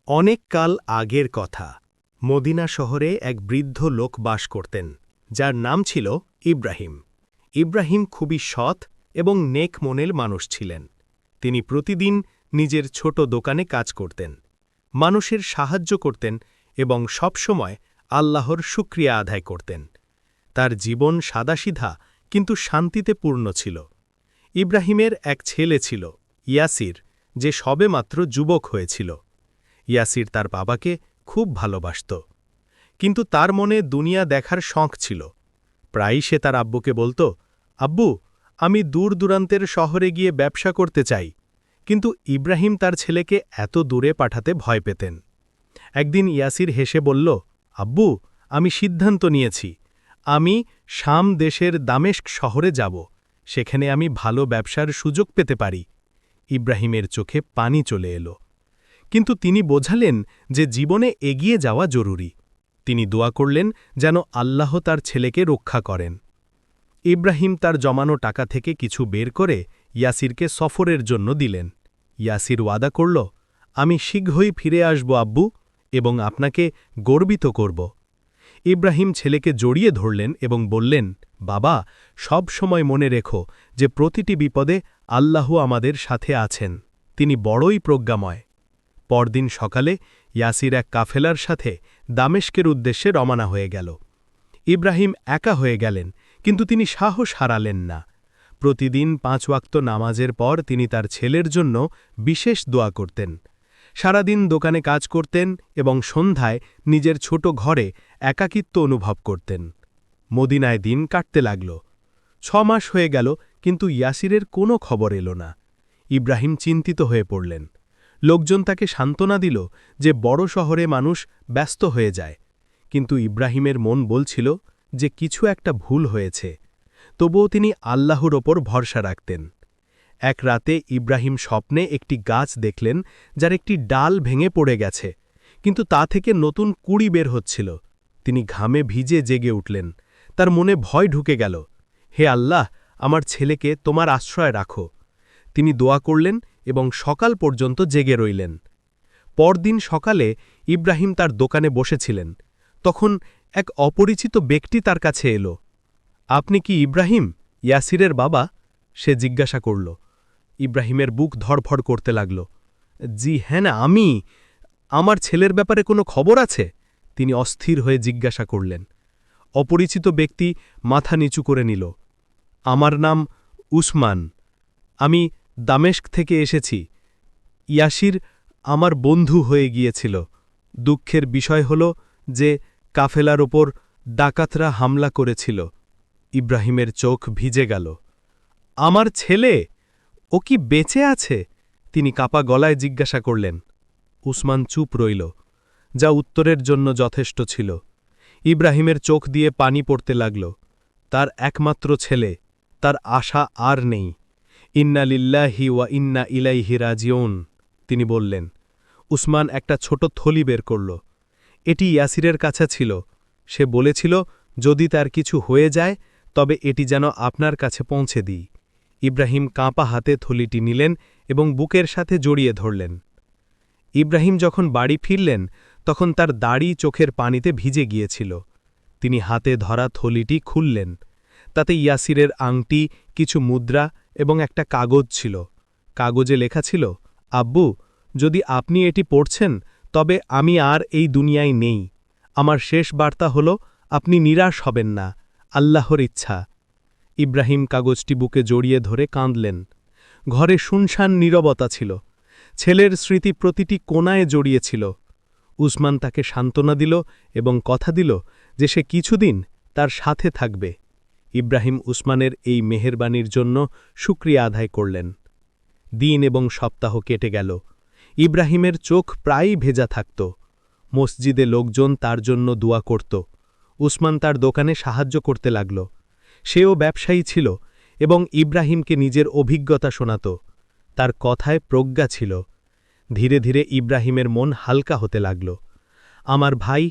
অনেক কাল আগের কথা। মদিনা শহরে এক বৃদ্ধ লোক বাস করতেন, যার নাম ছিল ইব্রাহিম। ইব্রাহিম খুবই সৎ এবং নেক মনের মানুষ ছিলেন। তিনি প্রতিদিন নিজের ছোট দোকানে কাজ করতেন, মানুষের সাহায্য করতেন এবং সবসময় আল্লাহর শুকরিয়া আদায় করতেন। তার জীবন সাদাসিধা কিন্তু শান্তিতে পূর্ণ ছিল। ইব্রাহিমের এক ছেলে ছিল, ইয়াসির, যে সবেমাত্র যুবক হয়েছিল। ইয়াসির তার বাবাকে খুব ভালোবাসত, কিন্তু তার মনে দুনিয়া দেখার শখ ছিল। প্রায়ই সে তার আব্বুকে বলত, আব্বু, আমি দূর দূরান্তের শহরে গিয়ে ব্যবসা করতে চাই। কিন্তু ইব্রাহিম তার ছেলেকে এত দূরে পাঠাতে ভয় পেতেন। একদিন ইয়াসির হেসে বলল, আব্বু, আমি সিদ্ধান্ত নিয়েছি, আমি শাম দেশের দামেস্ক শহরে যাব। সেখানে আমি ভালো ব্যবসার সুযোগ পেতে পারি। ইব্রাহিমের চোখে পানি চলে এলো, কিন্তু তিনি বোঝালেন যে জীবনে এগিয়ে যাওয়া জরুরি। তিনি দোয়া করলেন যেন আল্লাহ তার ছেলেকে রক্ষা করেন। ইব্রাহিম তার জমানো টাকা থেকে কিছু বের করে ইয়াসিরকে সফরের জন্য দিলেন। ইয়াসির ওয়াদা করল, আমি শীঘ্রই ফিরে আসব আব্বু, এবং আপনাকে গর্বিত করব। ইব্রাহিম ছেলেকে জড়িয়ে ধরলেন এবং বললেন, বাবা, সব সময় মনে রেখো যে প্রতিটি বিপদে আল্লাহ আমাদের সাথে আছেন। তিনি বড়ই প্রজ্ঞাময়। পরদিন সকালে ইয়াসির এক কাফেলার সাথে দামেস্কের উদ্দেশ্যে রওনা হয়ে গেল। ইব্রাহিম একা হয়ে গেলেন, কিন্তু তিনি সাহস হারালেন না। প্রতিদিন 5 ওয়াক্ত নামাজের পর তিনি তার ছেলের জন্য বিশেষ দোয়া করতেন। সারাদিন দোকানে কাজ করতেন এবং সন্ধ্যায় নিজের ছোট ঘরে একাকিত্ব অনুভব করতেন। মদিনায় দিন কাটতে লাগল। 6 মাস হয়ে গেল, কিন্তু ইয়াসিরের কোনো খবর এলো না। ইব্রাহিম চিন্তিত হয়ে পড়লেন। লোকজন তাকে সান্ত্বনা দিল যে বড় শহরে মানুষ ব্যস্ত হয়ে যায়, কিন্তু ইব্রাহিমের মন বলছিল যে কিছু একটা ভুল হয়েছে। তবুও তিনি আল্লাহর ওপর ভরসা রাখতেন। এক রাতে ইব্রাহিম স্বপ্নে একটি গাছ দেখলেন, যার একটি ডাল ভেঙে পড়ে গেছে, কিন্তু তা থেকে নতুন কুঁড়ি বের হচ্ছিল। তিনি ঘামে ভিজে জেগে উঠলেন। তার মনে ভয় ঢুকে গেল। হে আল্লাহ, আমার ছেলেকে তোমার আশ্রয় রাখো। তিনি দোয়া করলেন এবং সকাল পর্যন্ত জেগে রইলেন। পরদিন সকালে ইব্রাহিম তার দোকানে বসেছিলেন। তখন এক অপরিচিত ব্যক্তি তার কাছে এলো। আপনি কি ইব্রাহিম, ইয়াসিরের বাবা? সে জিজ্ঞাসা করল। ইব্রাহিমের বুক ধড়ফড় করতে লাগল। জি হ্যাঁ, না আমি। আমার ছেলের ব্যাপারে কোনো খবর আছে? তিনি অস্থির হয়ে জিজ্ঞাসা করলেন। অপরিচিত ব্যক্তি মাথা নিচু করে নিল। আমার নাম উসমান। আমি দামেস্ক থেকে এসেছি। ইয়াসির আমার বন্ধু হয়ে গিয়েছিল। দুঃখের বিষয় হল যে কাফেলার ওপর ডাকাতরা হামলা করেছিল। ইব্রাহিমের চোখ ভিজে গেল। আমার ছেলে, ও কি বেঁচে আছে? তিনি কাপা গলায় জিজ্ঞাসা করলেন। উসমান চুপ রইল, যা উত্তরের জন্য যথেষ্ট ছিল। ইব্রাহিমের চোখ দিয়ে পানি পড়তে লাগল। তার একমাত্র ছেলে, তার আশা আর নেই। ইন্না লিল্লাহি ওয়া ইন্না ইলাইহি রাজিউন, তিনি বললেন। উসমান একটা ছোট থলি বের করল। এটি ইয়াসিরের কাছে ছিল। সে বলেছিল, যদি তার কিছু হয়ে যায় তবে এটি যেন আপনার কাছে পৌঁছে দিই। ইব্রাহিম কাঁপা হাতে থলিটি নিলেন এবং বুকের সাথে জড়িয়ে ধরলেন। ইব্রাহিম যখন বাড়ি ফিরলেন তখন তার দাড়ি চোখের পানিতে ভিজে গিয়েছিল। তিনি হাতে ধরা থলিটি খুললেন। তাতে ইয়াসিরের আংটি, কিছু মুদ্রা এবং একটা কাগজ ছিল। কাগজে লেখা ছিল, আব্বু, যদি আপনি এটি পড়ছেন তবে আমি আর এই দুনিয়ায় নেই। আমার শেষ বার্তা হল, আপনি নিরাশ হবেন না, আল্লাহর ইচ্ছা। ইব্রাহিম কাগজটি বুকে জড়িয়ে ধরে কাঁদলেন। ঘরে শুনশান নীরবতা ছিল। ছেলের স্মৃতি প্রতিটি কোণায় জড়িয়েছিল। উসমান তাকে সান্ত্বনা দিল এবং কথা দিল যে সে কিছুদিন তার সাথে থাকবে। ইব্রাহিম উসমানের এই মেহেরবানির জন্য শুকরিয়া আদায় করলেন। দিন এবং সপ্তাহ কেটে গেল। ইব্রাহিমের চোখ প্রায়ই ভেজা থাকত। মসজিদে লোকজন তার জন্য দোয়া করত। উসমান তার দোকানে সাহায্য করতে লাগল। সেও ব্যবসায়ী ছিল এবং ইব্রাহিমকে নিজের অভিজ্ঞতা শোনাত। তার কথায় প্রজ্ঞা ছিল। ধীরে ধীরে ইব্রাহিমের মন হালকা হতে লাগল। আমার ভাই,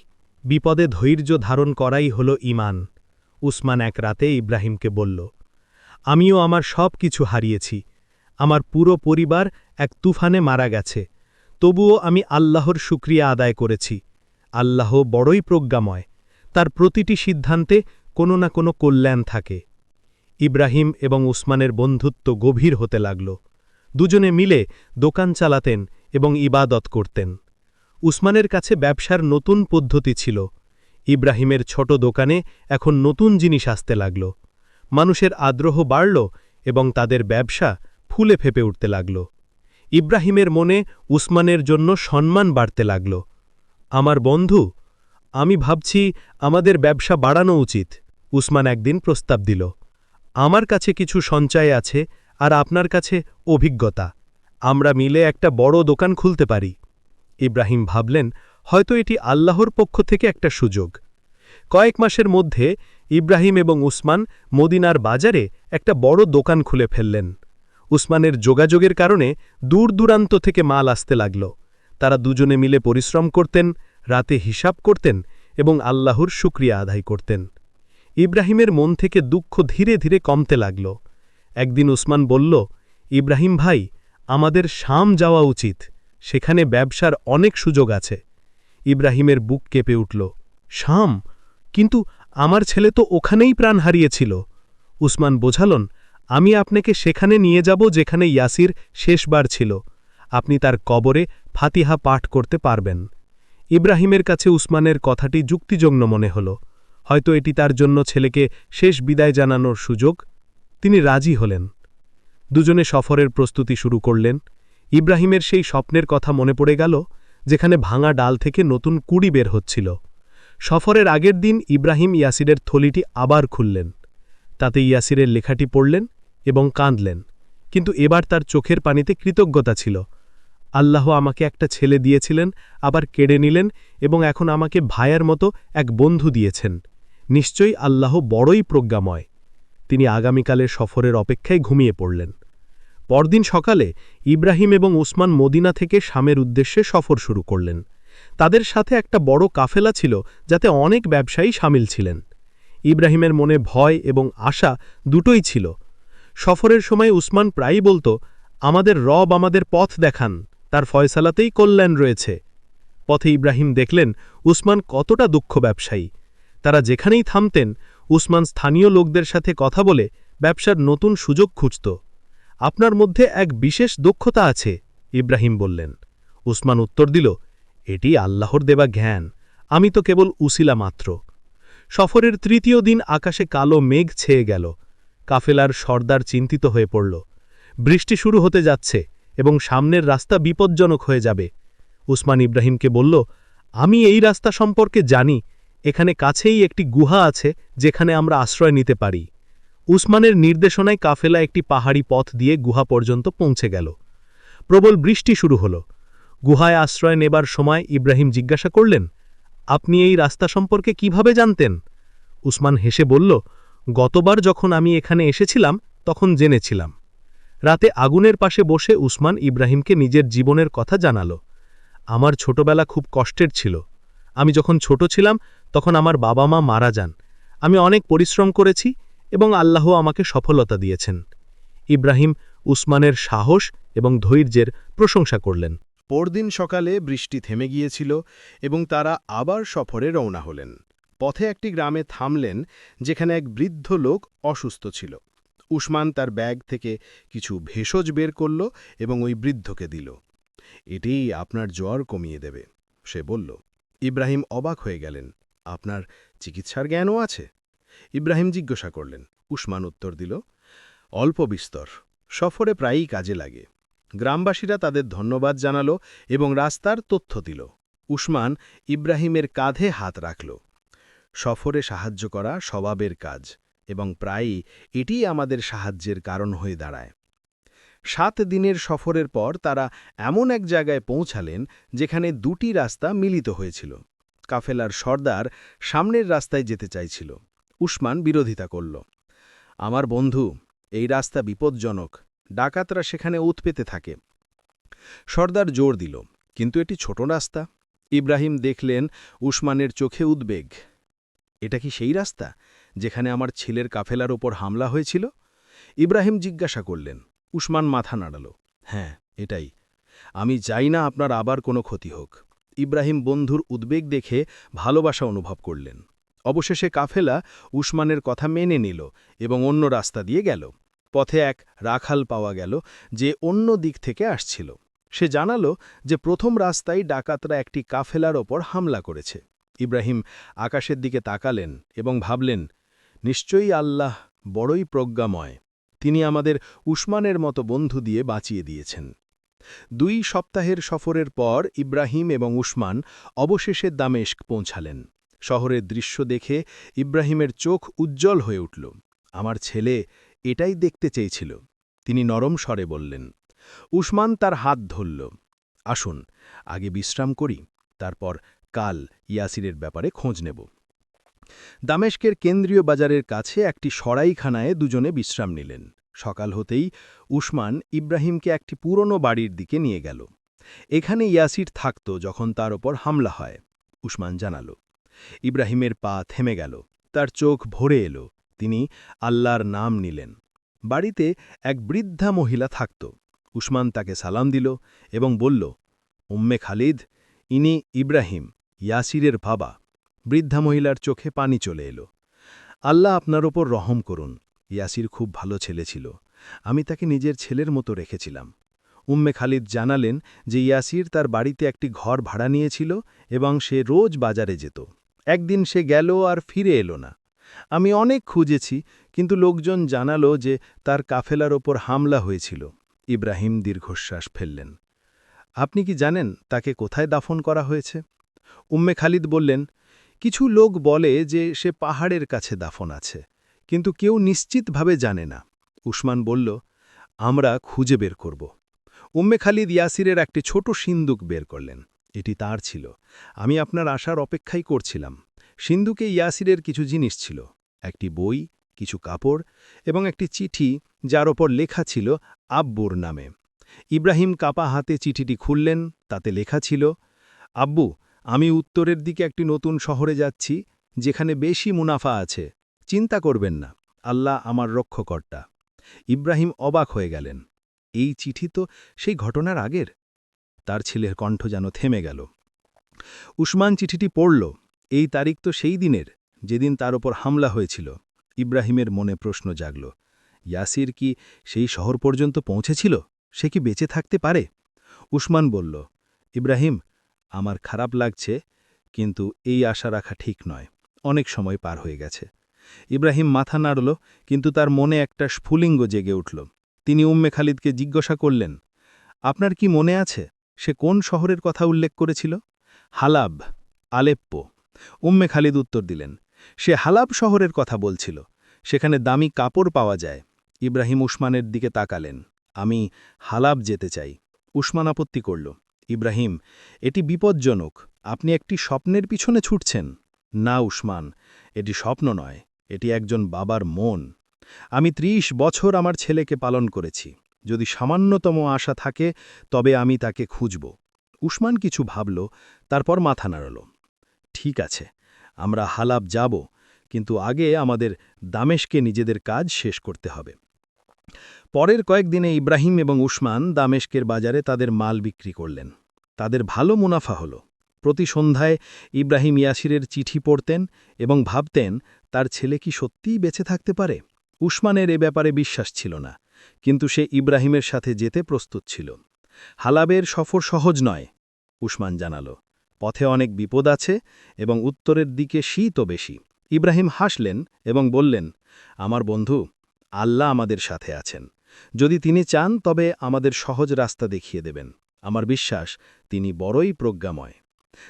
বিপদে ধৈর্য ধারণ করাই হল ঈমান। উসমান এক রাতে ইব্রাহিমকে বলল, আমিও আমার সব কিছু হারিয়েছি। আমার পুরো পরিবার এক তুফানে মারা গেছে। তবুও আমি আল্লাহর শুকরিয়া আদায় করেছি। আল্লাহ বড়ই প্রজ্ঞাময়, তার প্রতিটি সিদ্ধান্তে কোনো না কোনো কল্যাণ থাকে। ইব্রাহিম এবং উসমানের বন্ধুত্ব গভীর হতে লাগল। দুজনে মিলে দোকান চালাতেন এবং ইবাদত করতেন। উসমানের কাছে ব্যবসার নতুন পদ্ধতি ছিল। ইব্রাহিমের ছোট দোকানে এখন নতুন জিনিস আসতে লাগল। মানুষের আগ্রহ বাড়ল এবং তাদের ব্যবসা ফুলে ফেপে উঠতে লাগল। ইব্রাহিমের মনে উসমানের জন্য সম্মান বাড়তে লাগল। আমার বন্ধু, আমি ভাবছি আমাদের ব্যবসা বাড়ানো উচিত। উসমান একদিন প্রস্তাব দিল। আমার কাছে কিছু সঞ্চয় আছে আর আপনার কাছে অভিজ্ঞতা। আমরা মিলে একটা বড় দোকান খুলতে পারি। ইব্রাহিম ভাবলেন, হয়তো এটি আল্লাহর পক্ষ থেকে একটা সুযোগ। কয়েক মাসের মধ্যে ইব্রাহিম এবং উসমান মদিনার বাজারে একটা বড় দোকান খুলে ফেললেন। উসমানের যোগাযোগের কারণে দূর দূরান্ত থেকে মাল আসতে লাগল। তারা দুজনে মিলে পরিশ্রম করতেন, রাতে হিসাব করতেন এবং আল্লাহর শুকরিয়া আদায় করতেন। ইব্রাহিমের মন থেকে দুঃখ ধীরে ধীরে কমতে লাগল। একদিন উসমান বলল, ইব্রাহিম ভাই, আমাদের শাম যাওয়া উচিত। সেখানে ব্যবসার অনেক সুযোগ আছে। ইব্রাহিমের বুক কেঁপে উঠল। শাম? কিন্তু আমার ছেলে তো ওখানেই প্রাণ হারিয়েছিল। উসমান বোঝালন, আমি আপনাকে সেখানে নিয়ে যাব যেখানে ইয়াসির শেষবার ছিল। আপনি তার কবরে ফাতিহা পাঠ করতে পারবেন। ইব্রাহিমের কাছে উসমানের কথাটি যুক্তিযুক্ত মনে হল। হয়তো এটি তার জন্য ছেলেকে শেষ বিদায় জানানোর সুযোগ। তিনি রাজি হলেন। দুজনে সফরের প্রস্তুতি শুরু করলেন। ইব্রাহিমের সেই স্বপ্নের কথা মনে পড়ে গেল, যেখানে ভাঙা ডাল থেকে নতুন কুড়ি বের হচ্ছিল। সফরের আগের দিন ইব্রাহিম ইয়াসিরের থলিটি আবার খুললেন। তাতে ইয়াসিরের লেখাটি পড়লেন এবং কাঁদলেন, কিন্তু এবার তার চোখের পানিতে কৃতজ্ঞতা ছিল। আল্লাহ আমাকে একটা ছেলে দিয়েছিলেন, আবার কেড়ে নিলেন এবং এখন আমাকে ভাইয়ের মতো এক বন্ধু দিয়েছেন। নিশ্চয়ই আল্লাহ বড়ই প্রজ্ঞাময়। তিনি আগামীকালের সফরের অপেক্ষায় ঘুমিয়ে পড়লেন। পরদিন সকালে ইব্রাহিম এবং উসমান মদিনা থেকে শামের উদ্দেশ্যে সফর শুরু করলেন। তাদের সাথে একটা বড় কাফেলা ছিল, যাতে অনেক ব্যবসায়ী সামিল ছিলেন। ইব্রাহিমের মনে ভয় এবং আশা দুটোই ছিল। সফরের সময় উসমান প্রায়ই বলত, আমাদের রব আমাদের পথ দেখান, তার ফয়সালাতেই কল্যাণ রয়েছে। পথে ইব্রাহিম দেখলেন উসমান কতটা দুঃখ ব্যবসায়ী। তারা যেখানেই থামতেন, উসমান স্থানীয় লোকদের সাথে কথা বলে ব্যবসার নতুন সুযোগ খুঁজত। আপনার মধ্যে এক বিশেষ দক্ষতা আছে, ইব্রাহিম বললেন। উসমান উত্তর দিল, এটি আল্লাহর দেওয়া জ্ঞান, আমি তো কেবল উসিলা মাত্র। সফরের তৃতীয় দিন আকাশে কালো মেঘ ছেয়ে গেল। কাফেলার সর্দার চিন্তিত হয়ে পড়ল। বৃষ্টি শুরু হতে যাচ্ছে এবং সামনের রাস্তা বিপজ্জনক হয়ে যাবে। উসমান ইব্রাহিমকে বলল, আমি এই রাস্তা সম্পর্কে জানি। এখানে কাছেই একটি গুহা আছে যেখানে আমরা আশ্রয় নিতে পারি। উসমানের নির্দেশনায় কাফেলা একটি পাহাড়ি পথ দিয়ে গুহা পর্যন্ত পৌঁছে গেল। প্রবল বৃষ্টি শুরু হল। গুহায় আশ্রয় নেবার সময় ইব্রাহিম জিজ্ঞাসা করলেন, আপনি এই রাস্তা সম্পর্কে কিভাবে জানতেন? উসমান হেসে বলল, গতবার যখন আমি এখানে এসেছিলাম তখন জেনেছিলাম। রাতে আগুনের পাশে বসে উসমান ইব্রাহিমকে নিজের জীবনের কথা জানাল। আমার ছোটবেলা খুব কষ্টের ছিল। আমি যখন ছোট ছিলাম তখন আমার বাবা মা মারা যান। আমি অনেক পরিশ্রম করেছি এবং আল্লাহ আমাকে সফলতা দিয়েছেন। ইব্রাহিম উসমানের সাহস এবং ধৈর্যের প্রশংসা করলেন। পরদিন সকালে বৃষ্টি থেমে গিয়েছিল এবং তারা আবার সফরে রওনা হলেন। পথে একটি গ্রামে থামলেন, যেখানে এক বৃদ্ধ লোক অসুস্থ ছিল। উসমান তার ব্যাগ থেকে কিছু ভেষজ বের করল এবং ওই বৃদ্ধকে দিল। এটি আপনার জ্বর কমিয়ে দেবে, সে বলল। ইব্রাহিম অবাক হয়ে গেলেন, আপনার চিকিৎসার জ্ঞানও আছে? ইব্রাহিম জিজ্ঞাসা করলেন। উসমান উত্তর দিল, অল্প বিস্তর, সফরে প্রায়ই কাজে লাগে। গ্রামবাসীরা তাদের ধন্যবাদ জানাল এবং রাস্তার তথ্য দিল। উসমান ইব্রাহিমের কাঁধে হাত রাখল। সফরে সাহায্য করা স্বভাবের কাজ এবং প্রায়ই এটি আমাদের সাহায্যের কারণ হয়ে দাঁড়ায়। 7 দিনের সফরের পর তারা এমন এক জায়গায় পৌঁছালেন যেখানে দুটি রাস্তা মিলিত হয়েছিল। কাফেলার সর্দার সামনের রাস্তায় যেতে চাইছিল। উসমান বিরোধিতা করল। আমার বন্ধু, এই রাস্তা বিপজ্জনক, ডাকাতরা সেখানে উৎপেতে থাকে। সর্দার জোর দিল, কিন্তু এটি ছোট রাস্তা। ইব্রাহিম দেখলেন উসমানের চোখে উদ্বেগ। এটা কি সেই রাস্তা যেখানে আমার ছেলের কাফেলার ওপর হামলা হয়েছিল? ইব্রাহিম জিজ্ঞাসা করলেন। উসমান মাথা নাড়াল, হ্যাঁ, এটাই। আমি চাই না আপনার আবার কোনো ক্ষতি হোক। ইব্রাহিম বন্ধুর উদ্বেগ দেখে ভালোবাসা অনুভব করলেন। অবশেষে কাফেলা উসমানের কথা মেনে নিল এবং অন্য রাস্তা দিয়ে গেল। পথে এক রাখাল পাওয়া গেল যে অন্য দিক থেকে আসছিল। সে জানালো যে প্রথম রাস্তায় ডাকাতরা একটি কাফেলার ওপর হামলা করেছে। ইব্রাহিম আকাশের দিকে তাকালেন এবং ভাবলেন, নিশ্চয়ই আল্লাহ বড়ই প্রজ্ঞাময়। তিনি আমাদের উসমানের মতো বন্ধু দিয়ে বাঁচিয়ে দিয়েছেন। 2 সপ্তাহের সফরের পর ইব্রাহিম এবং উসমান অবশেষে দামেস্ক পৌঁছালেন। শহরের দৃশ্য দেখে ইব্রাহিমের চোখ উজ্জ্বল হয়ে উঠল। আমার ছেলে এটাই দেখতে চেয়েছিল, তিনি নরম স্বরে বললেন। উসমান তার হাত ধরল। আসুন আগে বিশ্রাম করি, তারপর কাল ইয়াসিরের ব্যাপারে খোঁজ নেব। দামেস্কের কেন্দ্রীয় বাজারের কাছে একটি সরাইখানায় দুজনে বিশ্রাম নিলেন। সকাল হতেই উসমান ইব্রাহিমকে একটি পুরনো বাড়ির দিকে নিয়ে গেল। এখানে ইয়াসির থাকত যখন তার ওপর হামলা হয়, উসমান জানাল। ইব্রাহিমের পা থেমে গেল, তার চোখ ভরে এলো। তিনি আল্লাহর নাম নিলেন। বাড়িতে এক বৃদ্ধা মহিলা থাকত। উসমান তাকে সালাম দিল এবং বলল, উম্মে খালিদ, ইনি ইব্রাহিম, ইয়াসিরের বাবা। বৃদ্ধা মহিলার চোখে পানি চলে এলো। আল্লাহ আপনার ওপর রহম করুন। ইয়াসির খুব ভালো ছেলে ছিল, আমি তাকে নিজের ছেলের মতো রেখেছিলাম। উম্মে খালিদ জানালেন যে ইয়াসির তার বাড়িতে একটি ঘর ভাড়া নিয়েছিল এবং সে রোজ বাজারে যেত। একদিন সে গেল আর ফিরে এলো না। আমি অনেক খুঁজেছি, কিন্তু লোকজন জানালো যে তার কাফেলার ওপর হামলা হয়েছিল। ইব্রাহিম দীর্ঘশ্বাস ফেললেন। আপনি কি জানেন তাকে কোথায় দাফন করা হয়েছে? উম্মে খালিদ বললেন, কিছু লোক বলে যে সে পাহাড়ের কাছে দাফন আছে, কিন্তু কেউ নিশ্চিতভাবে জানে না। উসমান বলল, আমরা খুঁজে বের করব। উম্মে খালিদ ইয়াসিরের একটি ছোট সিন্দুক বের করলেন। এটি তার ছিল, আমি আপনার আসার অপেক্ষাই করছিলাম। সিন্দুকে ইয়াসিরের কিছু জিনিস ছিল, একটি বই, কিছু কাপড় এবং একটি চিঠি যার ওপর লেখা ছিল আব্বুর নামে। ইব্রাহিম কাপা হাতে চিঠিটি খুললেন, তাতে লেখা ছিল, আব্বু, আমি উত্তরের দিকে একটি নতুন শহরে যাচ্ছি, যেখানে বেশি মুনাফা আছে। চিন্তা করবেন না, আল্লাহ আমার রক্ষকর্তা। ইব্রাহিম অবাক হয়ে গেলেন। এই চিঠি তো সেই ঘটনার আগের। তার ছেলের কণ্ঠ যেন থেমে গেল। উসমান চিঠিটি পড়ল। এই তারিখ তো সেই দিনের, যেদিন তার ওপর হামলা হয়েছিল। ইব্রাহিমের মনে প্রশ্ন জাগল, ইয়াসির কি সেই শহর পর্যন্ত পৌঁছেছিল? সে কি বেঁচে থাকতে পারে? উসমান বলল, ইব্রাহিম, আমার খারাপ লাগছে, কিন্তু এই আশা রাখা ঠিক নয়। অনেক সময় পার হয়ে গেছে। ইব্রাহিম মাথা নাড়ল, কিন্তু তার মনে একটা স্ফুলিঙ্গ জেগে উঠল। তিনি উম্মে খালিদকে জিজ্ঞাসা করলেন, আপনার কি মনে আছে সে কোন শহরের কথা উল্লেখ করেছিল? হালাব, আলেপ্পো। উম্মে খালিদ উত্তর দিলেন, সে হালাব শহরের কথা বলছিল, সেখানে দামি কাপড় পাওয়া যায়। ইব্রাহিম উসমানের দিকে তাকালেন, আমি হালাব যেতে চাই। উসমান আপত্তি করল, ইব্রাহিম, এটি বিপজ্জনক, আপনি একটি স্বপ্নের পিছনে ছুটছেন। না উসমান, এটি স্বপ্ন নয়, এটি একজন বাবার মন। আমি 30 বছর আমার ছেলেকে পালন করেছি, যদি সামান্যতম আশা থাকে তবে আমি তাকে খুঁজব। উসমান কিছু ভাবল, তারপর মাথা নাড়ল। ঠিক আছে, আমরা হালাব যাব, কিন্তু আগে আমাদের দামেশকে নিজেদের কাজ শেষ করতে হবে। পরের কয়েকদিনে ইব্রাহিম এবং উসমান দামেশকের বাজারে তাদের মাল বিক্রি করলেন। তাদের ভালো মুনাফা হল। প্রতি সন্ধ্যায় ইব্রাহিম ইয়াসিরের চিঠি পড়তেন এবং ভাবতেন তার ছেলে কি সত্যিই বেঁচে থাকতে পারে। উসমানের এ ব্যাপারে বিশ্বাস ছিল না, কিন্তু সে ইব্রাহিমের সাথে যেতে প্রস্তুত ছিল। হালাবের সফর সহজ নয়, উসমান জানাল। পথে অনেক বিপদ আছে এবং উত্তরের দিকে শীতও বেশি। ইব্রাহিম হাসলেন এবং বললেন, আমার বন্ধু, আল্লাহ আমাদের সাথে আছেন। যদি তিনি চান তবে আমাদের সহজ রাস্তা দেখিয়ে দেবেন। আমার বিশ্বাস তিনি বড়ই প্রজ্ঞাময়।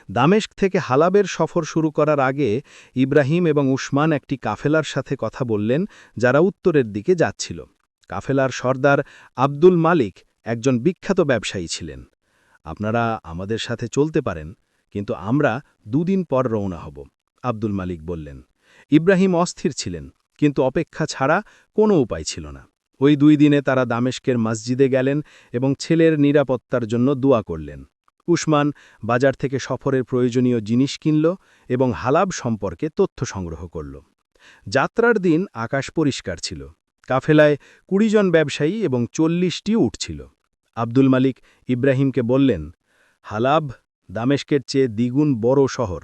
দামেস্ক থেকে হালাবের সফর শুরু করার আগে ইব্রাহিম এবং উসমান একটি কাফেলার সাথে কথা বললেন, যারা উত্তরের দিকে যাচ্ছিল। কাফেলার সর্দার আব্দুল মালিক একজন বিখ্যাত ব্যবসায়ী ছিলেন। আপনারা আমাদের সাথে চলতে পারেন, কিন্তু আমরা 2 দিন পর রওনা হব, আব্দুল মালিক বললেন। ইব্রাহিম অস্থির ছিলেন, কিন্তু অপেক্ষা ছাড়া কোনো উপায় ছিল না। ওই 2 দিনে তারা দামেস্কের মসজিদে গেলেন এবং ছেলের নিরাপত্তার জন্য দোয়া করলেন। উসমান বাজার থেকে সফরের প্রয়োজনীয় জিনিস কিনল এবং হালাব সম্পর্কে তথ্য সংগ্রহ করল। যাত্রার দিন আকাশ পরিষ্কার ছিল। কাফেলায় 20 জন ব্যবসায়ী এবং 40টি উট ছিল। আব্দুল মালিক ইব্রাহিমকে বললেন, হালাব দামেস্কের চেয়ে দ্বিগুণ বড় শহর।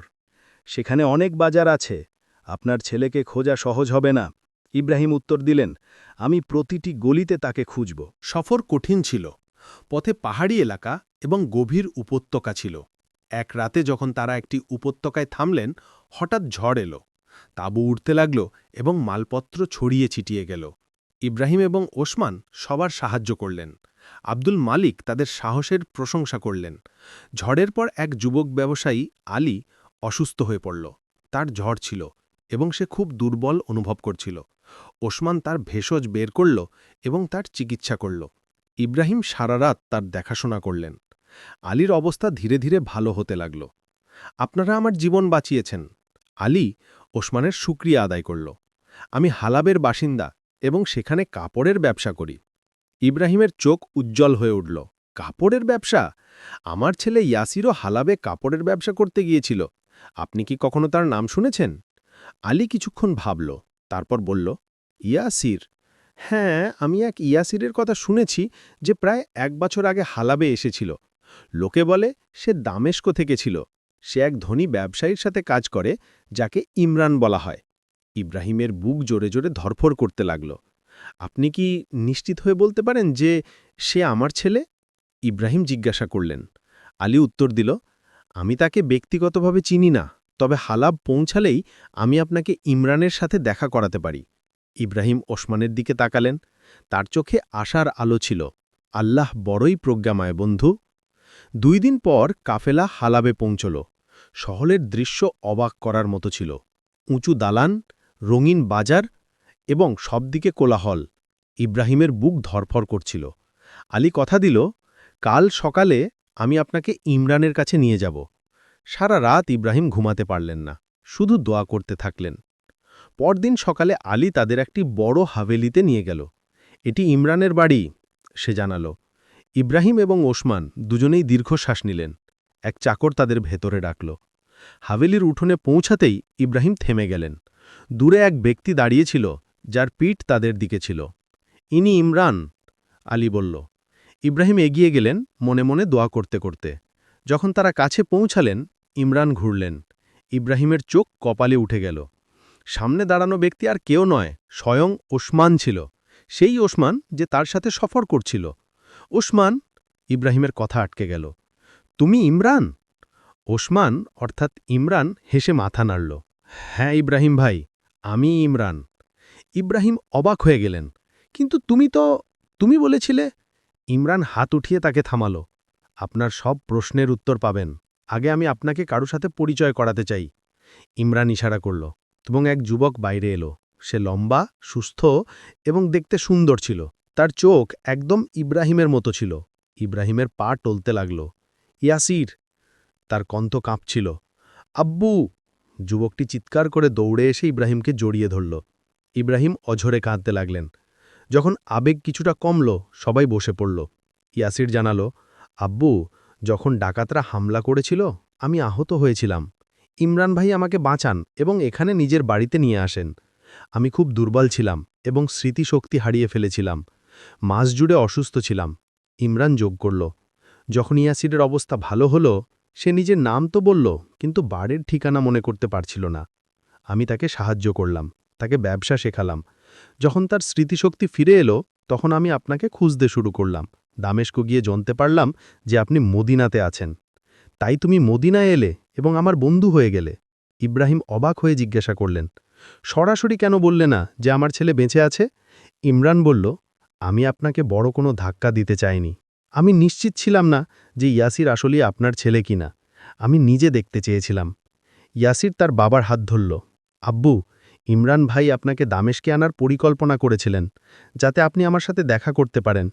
সেখানে অনেক বাজার আছে, আপনার ছেলেকে খোঁজা সহজ হবে না। ইব্রাহিম উত্তর দিলেন, আমি প্রতিটি গলিতে তাকে খুঁজব। সফর কঠিন ছিল। পথে পাহাড়ি এলাকা এবং গভীর উপত্যকা ছিল। এক রাতে যখন তারা একটি উপত্যকায় থামলেন, হঠাৎ ঝড় এলো। তাঁবু উঠতে লাগল এবং মালপত্র ছড়িয়ে ছিটিয়ে গেল। ইব্রাহিম এবং ওসমান সবার সাহায্য করলেন। আব্দুল মালিক তাদের সাহসের প্রশংসা করলেন। ঝড়ের পর এক যুবক ব্যবসায়ী আলী অসুস্থ হয়ে পড়ল। তার জ্বর ছিল এবং সে খুব দুর্বল অনুভব করছিল। ওসমান তার ভেষজ বের করল এবং তার চিকিৎসা করল। ইব্রাহিম সারা রাত তার দেখাশোনা করলেন। আলীর অবস্থা ধীরে ধীরে ভালো হতে লাগল। আপনারা আমার জীবন বাঁচিয়েছেন। আলী ওসমানের শুকরিয়া আদায় করল। আমি হালাবের বাসিন্দা এবং সেখানে কাপড়ের ব্যবসা করি। ইব্রাহিমের চোখ উজ্জ্বল হয়ে উঠল। কাপড়ের ব্যবসা? আমার ছেলে ইয়াসিরও হালাবে কাপড়ের ব্যবসা করতে গিয়েছিল। আপনি কি কখনো তার নাম শুনেছেন? আলী কিছুক্ষণ ভাবল, তারপর বলল, ইয়াসির? হ্যাঁ, আমি এক ইয়াসিরের কথা শুনেছি যে প্রায় 1 বছর আগে হালাবে এসেছিল। লোকে বলে সে দামেস্ক থেকে ছিল। সে এক ধনী ব্যবসায়ীর সাথে কাজ করে যাকে ইমরান বলা হয়। ইব্রাহিমের বুক জোরে জোরে ধরফর করতে লাগল। আপনি কি নিশ্চিত হয়ে বলতে পারেন যে সে আমার ছেলে? ইব্রাহিম জিজ্ঞাসা করলেন। আলী উত্তর দিল, আমি তাকে ব্যক্তিগতভাবে চিনি না, তবে হালাব পৌঁছালেই আমি আপনাকে ইমরানের সাথে দেখা করাতে পারি। ইব্রাহিম ওসমানের দিকে তাকালেন। তার চোখে আশার আলো ছিল। আল্লাহ বড়ই প্রজ্ঞাময় বন্ধু। 2 দিন পর কাফেলা হালাবে পৌঁছল। শহরের দৃশ্য অবাক করার মতো ছিল। উঁচু দালান, রঙিন বাজার এবং সবদিকে কোলাহল। ইব্রাহিমের বুক ধরফর করছিল। আলী কথা দিল, কাল সকালে আমি আপনাকে ইমরানের কাছে নিয়ে যাব। সারা রাত ইব্রাহিম ঘুমাতে পারলেন না, শুধু দোয়া করতে থাকলেন। পরদিন সকালে আলী তাদের একটি বড় হাভেলিতে নিয়ে গেল। এটি ইমরানের বাড়ি, সে জানাল। ইব্রাহিম এবং ওসমান দুজনেই দীর্ঘশ্বাস নিলেন। এক চাকর তাদের ভেতরে ডাকল। হাভেলির উঠোনে পৌঁছাতেই ইব্রাহিম থেমে গেলেন। দূরে এক ব্যক্তি দাঁড়িয়েছিল, যার পিঠ তাদের দিকে ছিল। ইনি ইমরান, আলী বলল। ইব্রাহিম এগিয়ে গেলেন মনে মনে দোয়া করতে করতে। যখন তারা কাছে পৌঁছালেন, ইমরান ঘুরলেন। ইব্রাহিমের চোখ কপালে উঠে গেল। সামনে দাঁড়ানো ব্যক্তি আর কেউ নয়, স্বয়ং ওসমান ছিল। সেই ওসমান যে তার সাথে সফর করছিল। ওসমান, ইব্রাহিমের কথা আটকে গেল। তুমি ইমরান? ওসমান অর্থাৎ ইমরান হেসে মাথা নাড়ল। হ্যাঁ ইব্রাহিম ভাই, আমি ইমরান। ইব্রাহিম অবাক হয়ে গেলেন। কিন্তু তুমি বলেছিলে? ইমরান হাত উঠিয়ে তাকে থামাল। আপনার সব প্রশ্নের উত্তর পাবেন। আগে আমি আপনাকে কারো সাথে পরিচয় করাতে চাই। ইমরান ইশারা করল এবং এক যুবক বাইরে এলো। সে লম্বা, সুস্থ এবং দেখতে সুন্দর ছিল। তার চোখ একদম ইব্রাহিমের মতো ছিল। ইব্রাহিমের পা টলতে লাগল। ইয়াসির! তার কণ্ঠ কাঁপছিল। আব্বু! যুবকটি চিৎকার করে দৌড়ে এসে ইব্রাহিমকে জড়িয়ে ধরল। ইব্রাহিম অঝরে কাঁদতে লাগলেন। যখন আবেগ কিছুটা কমল, সবাই বসে পড়ল। ইয়াসির জানালো, আব্বু, যখন ডাকাতরা হামলা করেছিল আমি আহত হয়েছিলাম। ইমরান ভাই আমাকে বাঁচান এবং এখানে নিজের বাড়িতে নিয়ে আসেন। আমি খুব দুর্বল ছিলাম এবং স্মৃতিশক্তি হারিয়ে ফেলেছিলাম। মাস জুড়ে অসুস্থ ছিলাম। ইমরান যোগ করল। যখন ইয়াসিরের অবস্থা ভালো হলো, সে নিজের নাম তো বলল, কিন্তু বাড়ির ঠিকানা মনে করতে পারছিল না। আমি তাকে সাহায্য করলাম, তাকে ব্যবসা শেখালাম। যখন তার স্মৃতিশক্তি ফিরে এলো, তখন আমি আপনাকে খুঁজতে শুরু করলাম। দামেস্ক গিয়ে জানতে পারলাম যে আপনি মদিনাতে আছেন। তাই তুমি মদিনায় এলে এবং আমার বন্ধু হয়ে গেলে। ইব্রাহিম অবাক হয়ে জিজ্ঞাসা করলেন, সরাসরি কেন বললে না যে আমার ছেলে বেঁচে আছে? ইমরান বলল, আমি আপনাকে বড় কোনো ধাক্কা দিতে চাইনি। আমি নিশ্চিত ছিলাম না যে ইয়াসির আসলেই আপনার ছেলে কিনা। আমি নিজে দেখতে চেয়েছিলাম। ইয়াসির তার বাবার হাত ধরল। আব্বু, ইমরান ভাই আপনাকে দামেস্কে আনার পরিকল্পনা করেছিলেন, যাতে আপনি আমার সাথে দেখা করতে পারেন।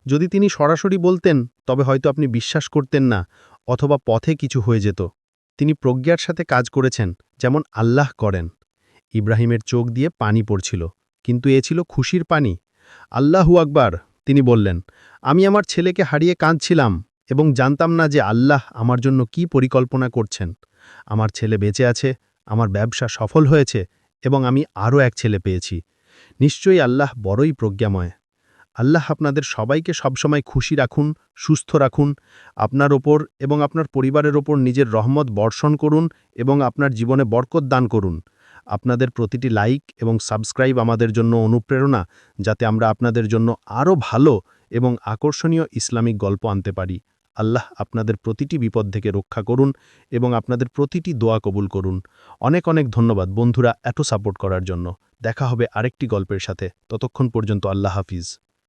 যদি তিনি সরাসরি বলতেন, তবে হয়তো আপনি বিশ্বাস করতেন না, অথবা পথে কিছু হয়ে যেত। তিনি প্রজ্ঞার সাথে কাজ করেছেন, যেমন আল্লাহ করেন। ইব্রাহিমের চোখ দিয়ে পানি পড়ছিল, কিন্তু এ ছিল খুশির পানি। আল্লাহু আকবার, তিনি বললেন, আমি আমার ছেলেকে হারিয়ে কাঁদছিলাম এবং জানতাম না যে আল্লাহ আমার জন্য কি পরিকল্পনা করছেন। আমার ছেলে বেঁচে আছে, আমার ব্যবসা সফল হয়েছে এবং আমি আরও এক ছেলে পেয়েছি। নিশ্চয়ই আল্লাহ বড়ই প্রজ্ঞাময়। আল্লাহ আপনাদের সবাইকে সবসময় খুশি রাখুন, সুস্থ রাখুন, আপনার ওপর এবং আপনার পরিবারের ওপর নিজের রহমত বর্ষণ করুন এবং আপনার জীবনে বরকত দান করুন। আপনাদের প্রতিটি লাইক এবং সাবস্ক্রাইব আমাদের জন্য অনুপ্রেরণা, যাতে আমরা আপনাদের জন্য আরও ভালো এবং আকর্ষণীয় ইসলামিক গল্প আনতে পারি। আল্লাহ আপনাদের প্রতিটি বিপদ থেকে রক্ষা করুন এবং আপনাদের প্রতিটি দোয়া কবুল করুন। অনেক অনেক ধন্যবাদ বন্ধুরা এত সাপোর্ট করার জন্য। দেখা হবে আরেকটি গল্পের সাথে। ততক্ষণ পর্যন্ত আল্লাহ হাফিজ।